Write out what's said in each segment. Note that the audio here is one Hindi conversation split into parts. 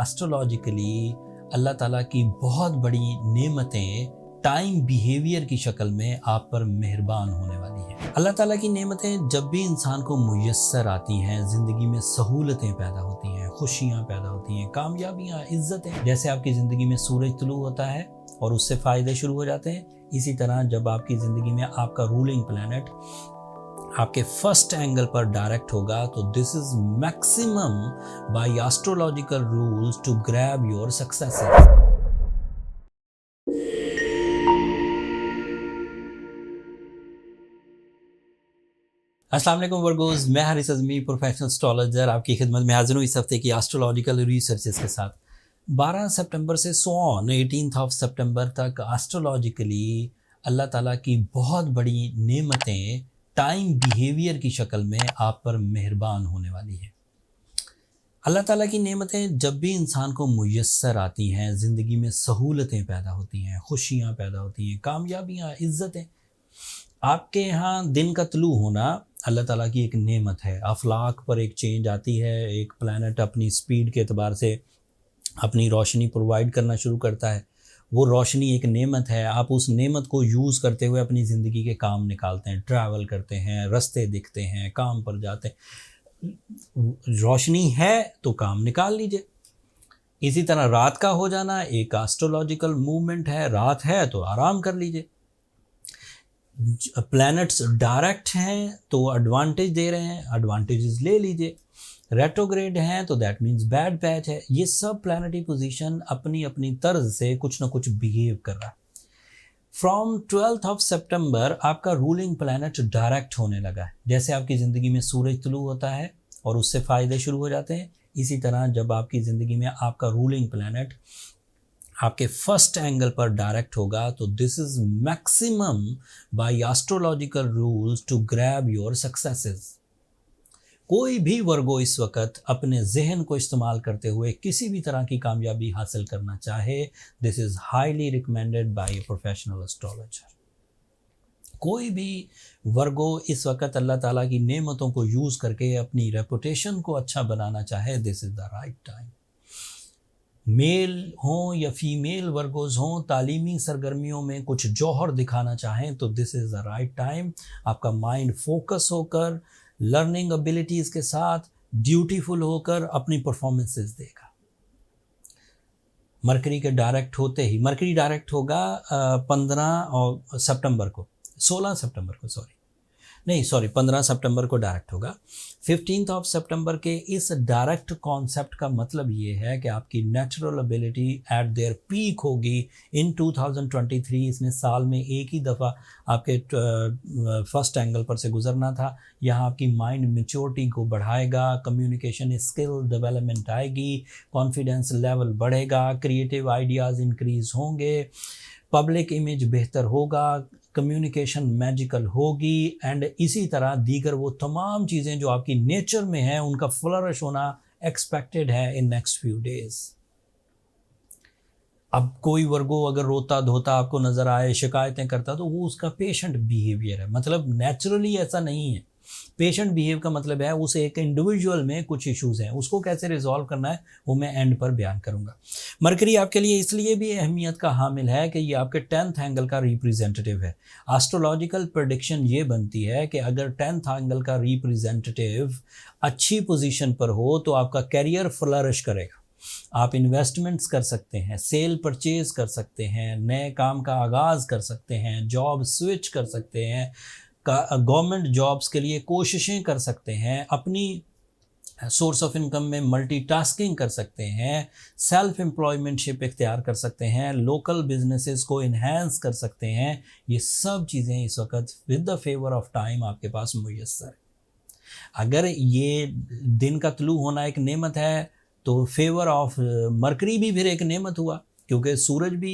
एस्ट्रोलॉजिकली अल्लाह ताला की बहुत बड़ी नेमतें टाइम बिहेवियर की शक्ल में आप पर मेहरबान होने वाली हैं। अल्लाह ताला की नेमतें जब भी इंसान को मुयस्सर आती हैं, ज़िंदगी में सहूलतें पैदा होती हैं, खुशियाँ पैदा होती हैं, कामयाबियाँ, इज़्ज़तें। जैसे आपकी ज़िंदगी में सूरज तुलू होता है और उससे फ़ायदे शुरू हो जाते हैं, इसी तरह जब आपकी ज़िंदगी में आपका रूलिंग प्लैनेट आपके फर्स्ट एंगल पर डायरेक्ट होगा तो this is maximum by astrological rules to grab your successes. अस्सलाम वालेकुम वर्गोस, मैं हारिस अज़मी प्रोफेशनल एस्ट्रोलॉजर आपकी खिदमत में हाजिर हूँ इस हफ्ते की एस्ट्रोलॉजिकल रिसर्चेस के साथ। 12 सितंबर से सो ऑन 18 सितंबर तक एस्ट्रोलॉजिकली अल्लाह ताला की बहुत बड़ी नेमतें टाइम बिहेवियर की शक्ल में आप पर मेहरबान होने वाली है। अल्लाह ताला की नेमतें जब भी इंसान को मुयस्सर आती हैं, ज़िंदगी में सहूलतें पैदा होती हैं, खुशियाँ पैदा होती हैं, कामयाबियाँ, इज़्ज़तें। आपके यहाँ दिन का तुलू होना अल्लाह ताला की एक नेमत है। अफलाक पर एक चेंज आती है, एक प्लैनेट अपनी स्पीड के एतबार से अपनी रोशनी प्रोवाइड करना शुरू करता है। वो रोशनी एक नेमत है, आप उस नेमत को यूज़ करते हुए अपनी ज़िंदगी के काम निकालते हैं, ट्रैवल करते हैं, रास्ते दिखते हैं, काम पर जाते हैं। रोशनी है तो काम निकाल लीजिए। इसी तरह रात का हो जाना एक एस्ट्रोलॉजिकल मूवमेंट है, रात है तो आराम कर लीजिए। प्लैनेट्स डायरेक्ट हैं तो एडवांटेज दे रहे हैं, एडवांटेजेस ले लीजिए। रेट्रोग्रेड हैं तो दैट मीन्स बैड पैच है। ये सब प्लैनेटरी पोजीशन अपनी अपनी तर्ज से कुछ ना कुछ बिहेव कर रहा है। फ्रॉम 12 सितंबर आपका रूलिंग प्लैनेट डायरेक्ट होने लगा है। जैसे आपकी ज़िंदगी में सूरज तुलू होता है और उससे फ़ायदे शुरू हो जाते हैं, इसी तरह जब आपकी ज़िंदगी में आपका रूलिंग प्लैनेट आपके फर्स्ट एंगल पर डायरेक्ट होगा तो this is maximum by astrological rules to grab your successes. कोई भी वर्गो इस वक्त अपने जहन को इस्तेमाल करते हुए किसी भी तरह की कामयाबी हासिल करना चाहे, this is highly recommended by a professional astrologer. कोई भी वर्गो इस वक्त अल्लाह ताला की नेमतों को यूज़ करके अपनी रेपुटेशन को अच्छा बनाना चाहे, this is the right time. Male हों या फीमेल वर्गोज हों, तालीमी सरगर्मियों में कुछ जौहर दिखाना चाहें तो this is the right time. आपका माइंड फोकस होकर लर्निंग एबिलिटीज़ के साथ ड्यूटीफुल होकर अपनी परफॉर्मेंसेस देगा। मरकरी के डायरेक्ट होते ही, मरकरी डायरेक्ट होगा 15 सितंबर को, 16 सितंबर को, 15 सितंबर को डायरेक्ट होगा। 15 सितंबर के इस डायरेक्ट कॉन्सेप्ट का मतलब ये है कि आपकी natural ability eight there peak होगी इन 2023। इसने साल में एक ही दफ़ा आपके फर्स्ट एंगल पर से गुजरना था। यहाँ आपकी माइंड मेच्योरिटी को बढ़ाएगा, कम्युनिकेशन स्किल डेवलपमेंट आएगी, कॉन्फिडेंस लेवल बढ़ेगा, क्रिएटिव आइडियाज़ इंक्रीज़ होंगे, पब्लिक इमेज बेहतर होगा, कम्युनिकेशन मैजिकल होगी एंड इसी तरह दीगर वो तमाम चीज़ें जो आपकी नेचर में हैं उनका फ्लरिश होना एक्सपेक्टेड है इन नेक्स्ट फ्यू डेज। अब कोई वर्गो अगर रोता धोता आपको नज़र आए, शिकायतें करता, तो वो उसका पेशेंट बिहेवियर है। मतलब नेचुरली ऐसा नहीं है। पेशेंट बिहेव का मतलब है उस एक इंडिविजुअल में कुछ इश्यूज़ हैं, उसको कैसे रिजॉल्व करना है वो मैं एंड पर बयान करूंगा। मरकरी आपके लिए इसलिए भी अहमियत का हामिल है कि ये आपके 10th एंगल का रिप्रेजेंटेटिव है। एस्ट्रोलॉजिकल प्रेडिक्शन ये बनती है कि अगर 10th एंगल का रिप्रेजेंटेटिव अच्छी पोजीशन पर हो तो आपका करियर फ्लरिश करेगा। आप इन्वेस्टमेंट्स कर सकते हैं, सेल परचेज कर सकते हैं, नए काम का आगाज़ कर सकते हैं, जॉब स्विच कर सकते हैं, गवर्नमेंट जॉब्स के लिए कोशिशें कर सकते हैं, अपनी सोर्स ऑफ इनकम में मल्टीटास्किंग कर सकते हैं, सेल्फ एम्प्लॉयमेंटशिप इख्तियार कर सकते हैं, लोकल बिजनेसेस को इन्हेंस कर सकते हैं। ये सब चीज़ें इस वक्त with the favour of time आपके पास मुयस्सर है। अगर ये दिन का तुलू होना एक नेमत है तो फेवर ऑफ मरकरी भी फिर एक नेमत हुआ, क्योंकि सूरज भी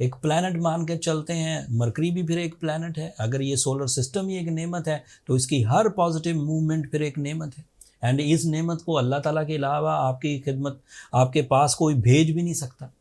एक प्लैनेट मान के चलते हैं, मरकरी भी फिर एक प्लैनेट है। अगर ये सोलर सिस्टम ही एक नेमत है तो इसकी हर पॉजिटिव मूवमेंट फिर एक नेमत है। एंड इस नेमत को अल्लाह ताला के अलावा आपकी खिदमत आपके पास कोई भेज भी नहीं सकता।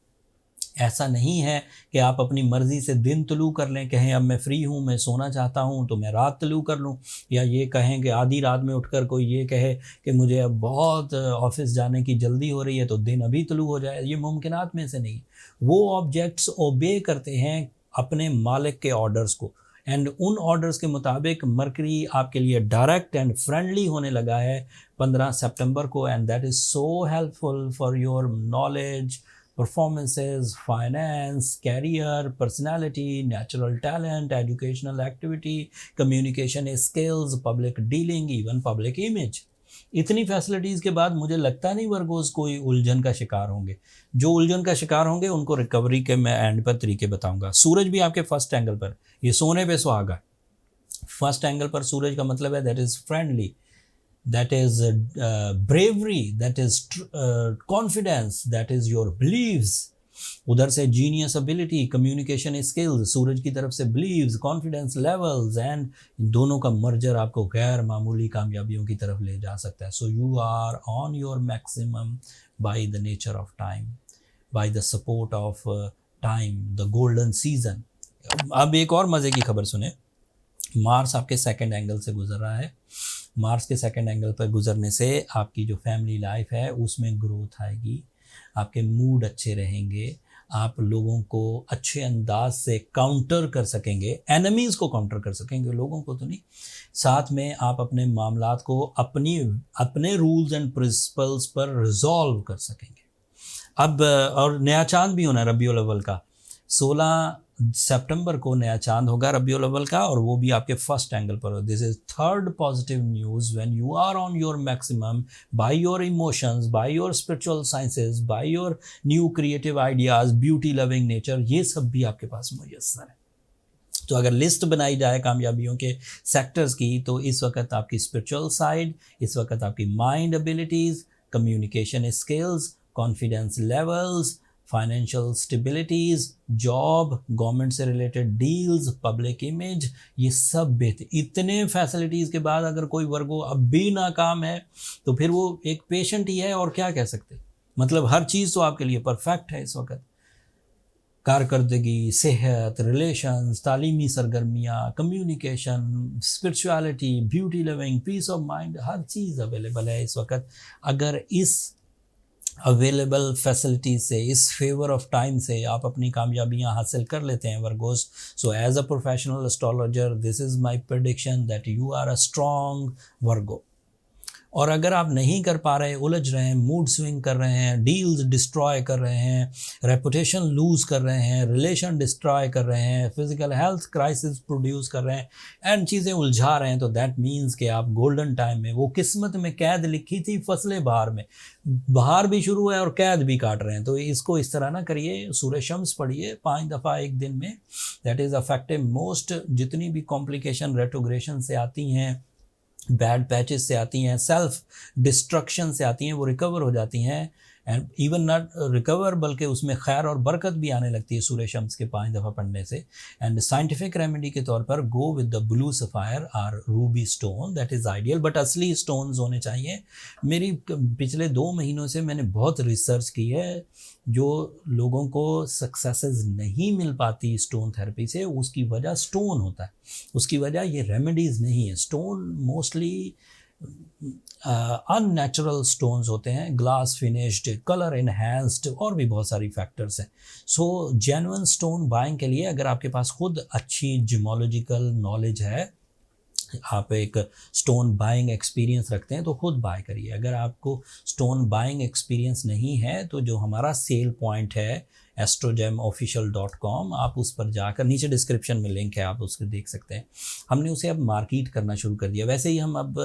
ऐसा नहीं है कि आप अपनी मर्ज़ी से दिन तलू कर लें, कहें अब मैं फ्री हूँ, मैं सोना चाहता हूँ तो मैं रात तलू कर लूँ, या ये कहें कि आधी रात में उठकर कोई ये कहे कि मुझे अब बहुत ऑफिस जाने की जल्दी हो रही है तो दिन अभी तलू हो जाए। ये मुमकिनात में से नहीं। वो ऑब्जेक्ट्स ओबे करते हैं अपने मालिक के ऑर्डर्स को, एंड उन ऑर्डर्स के मुताबिक मरकरी आपके लिए डायरेक्ट एंड फ्रेंडली होने लगा है 15 सितंबर को, and that is so helpful for your knowledge, performances, finance, career, personality, natural talent, educational activity, communication skills, public dealing, even public image. इतनी फैसिलिटीज़ के बाद मुझे लगता नहीं वर्गोस कोई उलझन का शिकार होंगे। जो उलझन का शिकार होंगे उनको रिकवरी के मैं एंड पर तरीके बताऊंगा। सूरज भी आपके फर्स्ट एंगल पर, ये सोने पे सुहागा। फर्स्ट एंगल पर सूरज का मतलब है that is friendly, that is bravery, that is confidence, that is your beliefs. उधर से जीनियस एबिलिटी, कम्युनिकेशन स्किल्स, सूरज की तरफ से बिलीव्स, कॉन्फिडेंस लेवल्स, एंड दोनों का मर्जर आपको गैर मामूली कामयाबियों की तरफ ले जा सकता है। So you are on your maximum by the nature of time, by the support of time, the golden season. अब एक और मज़े की खबर सुने। मार्स आपके सेकंड एंगल से गुजर रहा है। मार्स के सेकंड एंगल पर गुजरने से आपकी जो फैमिली लाइफ है उसमें ग्रोथ आएगी, आपके मूड अच्छे रहेंगे, आप लोगों को अच्छे अंदाज से काउंटर कर सकेंगे, एनिमीज़ को काउंटर कर सकेंगे, लोगों को तो नहीं। साथ में आप अपने मामलात को अपने रूल्स एंड प्रिंसिपल्स पर रिजॉल्व कर सकेंगे। अब और नया चांद भी होना है रबीउल अव्वल का, 16 सितंबर को नया चांद होगा रबीउल अव्वल का, और वो भी आपके फर्स्ट एंगल पर। This is third positive news when you are on your maximum by your emotions, by your spiritual sciences, by your new creative ideas, beauty loving nature, ये सब भी आपके पास मुयस्सर है। तो अगर लिस्ट बनाई जाए कामयाबियों के सेक्टर्स की, तो इस वक्त आपकी स्पिरिचुअल साइड, इस वक्त आपकी mind abilities, communication skills, confidence levels, financial stabilities, job, government से रिलेटेड डील्स, पब्लिक इमेज, ये सब बेहतर। इतने फैसिलिटीज़ के बाद अगर कोई वर्गो अब भी नाकाम है तो फिर वो एक पेशेंट ही है, और क्या कह सकते। मतलब हर चीज़ तो आपके लिए परफेक्ट है इस वक्त। कारकर्दगी, सेहत, रिलेशंस, तालीमी सरगर्मियाँ, communication, spirituality, beauty living, peace of mind, हर चीज़ अवेलेबल है इस वक्त। अगर इस अवेलेबल फैसिलिटी से, इस फेवर ऑफ टाइम से आप अपनी कामयाबियां हासिल कर लेते हैं Virgos, so as a professional astrologer this is my prediction that you are a strong Virgo. और अगर आप नहीं कर पा रहे, उलझ रहे हैं, मूड स्विंग कर रहे हैं, डील्स डिस्ट्रॉय कर रहे हैं, रेपुटेशन लूज़ कर रहे हैं, रिलेशन डिस्ट्रॉय कर रहे हैं, फिजिकल हेल्थ क्राइसिस प्रोड्यूस कर रहे हैं, एंड चीज़ें उलझा रहे हैं, तो दैट मीन्स कि आप गोल्डन टाइम में, वो किस्मत में कैद लिखी थी फसले बहार में, बहार भी शुरू है और कैद भी काट रहे हैं। तो इसको इस तरह ना करिए, सूरज शम्स पढ़िए 5 दफ़ा एक दिन में, दैट इज़ अफेक्टिव मोस्ट। जितनी भी कॉम्प्लिकेशन रेट्रोग्रेशन से आती हैं, बैड पैचेस से आती हैं, सेल्फ डिस्ट्रक्शन से आती हैं, वो रिकवर हो जाती हैं, एंड इवन नॉट रिकवर बल्कि उसमें खैर और बरकत भी आने लगती है सूरज शम्स के 5 दफ़ा पढ़ने से। एंड साइंटिफिक रेमेडी के तौर पर go with the blue sapphire और ruby stone, that is ideal, but असली स्टोन्स होने चाहिए। मेरी पिछले 2 महीनों से मैंने बहुत रिसर्च की है, जो लोगों को सक्सेसेस नहीं मिल पाती स्टोन थेरेपी से, उसकी वजह स्टोन होता है, उसकी वजह ये रेमेडीज़ नहीं है। स्टोन मोस्टली अननेचुरल स्टोन्स होते हैं, ग्लास फिनिश्ड, कलर इन्हेंस्ड, और भी बहुत सारी फैक्टर्स हैं। सो जेन्युइन स्टोन बाइंग के लिए अगर आपके पास खुद अच्छी जिमोलॉजिकल नॉलेज है, आप एक स्टोन बाइंग एक्सपीरियंस रखते हैं, तो खुद बाय करिए। अगर आपको स्टोन बाइंग एक्सपीरियंस नहीं है तो जो हमारा सेल पॉइंट है astrogemofficial.com, आप उस पर जाकर, नीचे डिस्क्रिप्शन में लिंक है, आप उसको देख सकते हैं। हमने उसे अब मार्केट करना शुरू कर दिया। वैसे ही हम अब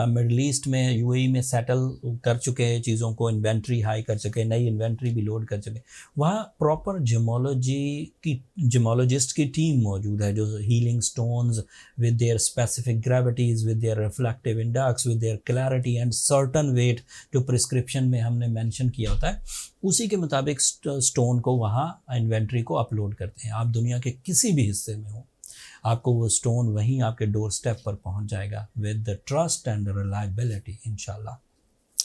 मिडल ईस्ट में, यूएई में सेटल कर चुके हैं, चीज़ों को इन्वेंट्री हाई कर चुके हैं, नई इन्वेंट्री भी लोड कर चुके हैं। वहाँ प्रॉपर जिमोलॉजिस्ट की टीम मौजूद है, जो healing stones with their specific gravities, with their reflective index, with their clarity and certain weight, जो प्रिस्क्रिप्शन में हमने मेंशन किया होता है, उसी के मुताबिक स्टोन को वहाँ इन्वेंट्री को अपलोड करते हैं। आप दुनिया के किसी भी हिस्से में हो, आपको वो स्टोन वहीं आपके डोर स्टेप पर पहुँच जाएगा with the trust and reliability, इंशाल्लाह।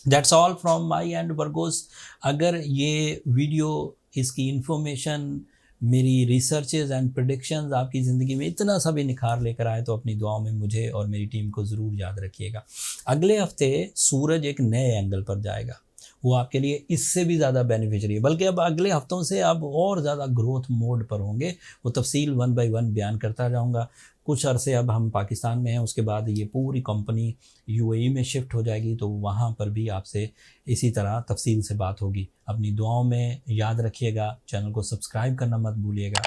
That's all from my end Virgos. अगर ये वीडियो इसकी इन्फॉर्मेशन, मेरी रिसर्चेज एंड प्रेडिक्शंस आपकी ज़िंदगी में इतना सा भी निखार लेकर आए तो अपनी दुआओं में मुझे और मेरी टीम को ज़रूर याद रखिएगा। अगले हफ्ते सूरज एक नए एंगल पर जाएगा, वो आपके लिए इससे भी ज़्यादा बेनिफिशियरी है, बल्कि अब अगले हफ्तों से आप और ज़्यादा ग्रोथ मोड पर होंगे। वो तफसील 1 बाय 1 बयान करता जाऊँगा। कुछ अरसे अब हम पाकिस्तान में हैं, उसके बाद ये पूरी कंपनी यूएई में शिफ्ट हो जाएगी, तो वहाँ पर भी आपसे इसी तरह तफसील से बात होगी। अपनी दुआओं में याद रखिएगा, चैनल को सब्सक्राइब करना मत भूलिएगा।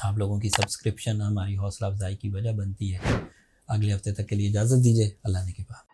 आप लोगों की सब्सक्रिप्शन हमारी हौसला अफजाई की वजह बनती है। अगले हफ्ते तक के लिए इजाज़त दीजिए। अल्लाह ने के बाद।